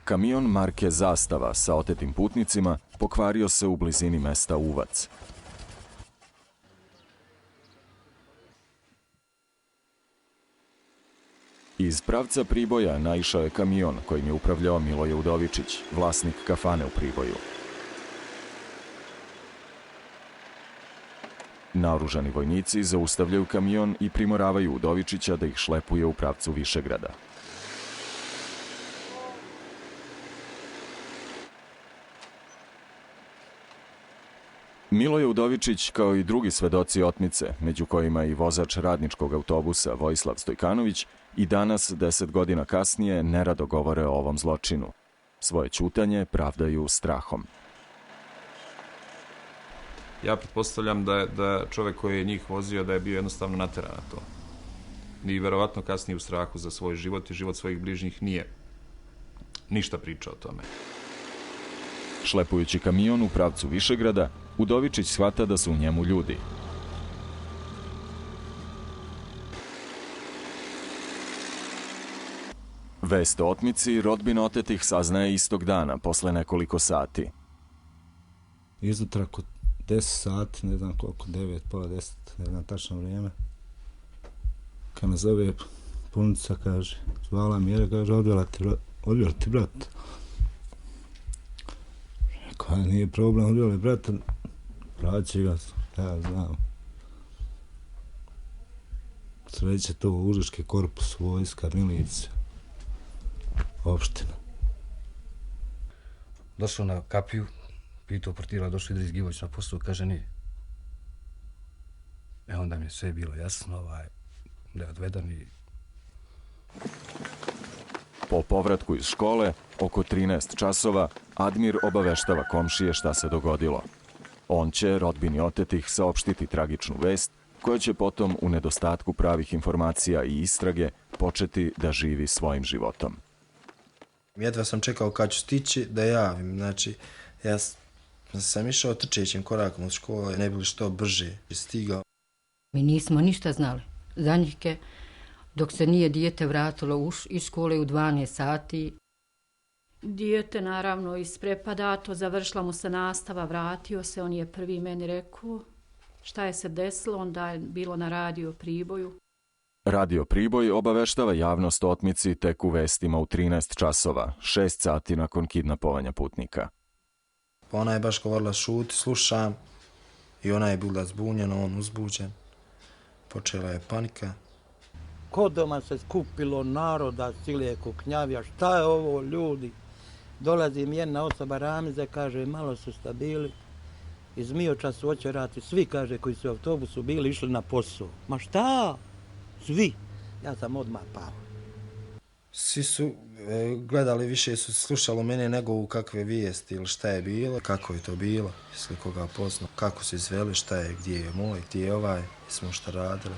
Kamion marke Zastava sa otetim putnicima pokvario se u blizini mesta Uvac. Iz pravca Priboja naišao je kamion kojim je upravljao Miloje Udovičić, vlasnik kafane u Priboju. Naoružani vojnici zaustavljaju kamion i primoravaju Udovičića da ih šlepuje u pravcu Višegrada. Miloje Udovičić, kao i drugi svedoci otmice, među kojima i vozač radničkog autobusa Vojislav Stojkanović, i danas, 10 godina kasnije, nerado govore o ovom zločinu. Svoje ćutanje pravdaju strahom. Ja pretpostavljam da čovjek koji je njih vozio da je bio jednostavno nateran na to. I verovatno kasnije u strahu za svoj život i život svojih bližnjih nije ništa pričao o tome. Šlepujući kamion u pravcu Višegrada, Udovičić shvata da su u njemu ljudi. Vest o otmici rodbina otetih saznaje istog dana, posle nekoliko sati. Izutra oko 10 sati, ne znam koliko, 9, pola 10, ne znam tačno vrijeme. Kad me zove punica, kaže, zvala mi je, kaže, odvela ti brat. Rekao, nije problem, odveli brata, vraći ga, ja znam. Sreće to Užički korpus, vojska, milicija, opština. Došao na kapiju, pitao portira, došao Idris Givović na poslu, kaže nije. Onda mi je sve bilo jasno, da je odvedan i... Po povratku iz škole, oko 13 časova, Admir obaveštava komšije šta se dogodilo. On će rodbini otetih saopštiti tragičnu vest, koja će potom, u nedostatku pravih informacija i istrage, početi da živi svojim životom. Jedva sam čekao kad ću stići da javim. Znači, ja sam išao trčećim korakom od škole, ne bi li što brže stigao. Mi nismo ništa znali. Za njih dok se nije dijete vratilo iz škole u 12 sati. Dijete naravno isprepadato, završila mu se nastava, vratio se, on je prvi meni rekao šta je se desilo, onda je bilo na radio Priboju. Radio Priboj obaveštava javnost o otmici tek u vestima u 13 časova, 6 sati nakon kidnapovanja putnika. Ona je baš govorila šuti, slušam, i ona je bila zbunjena, on uzbuđen. Počela je panika. Kod doma se skupilo naroda, sile kuknjavija, šta je ovo ljudi? Dolazi mi jedna osoba Ramize, kaže, malo su stabili. Iz Mioča su očerati, svi, kaže, koji su u autobusu bili, išli na posao. Ma šta? Svi. Ja sam odmah pao. Svi su gledali, više su slušali mene nego u kakve vijesti ili šta je bilo, kako je to bilo, jesli koga poznao, kako se izveli, šta je, gdje je moj, gdje je ovaj, jesmo šta radili.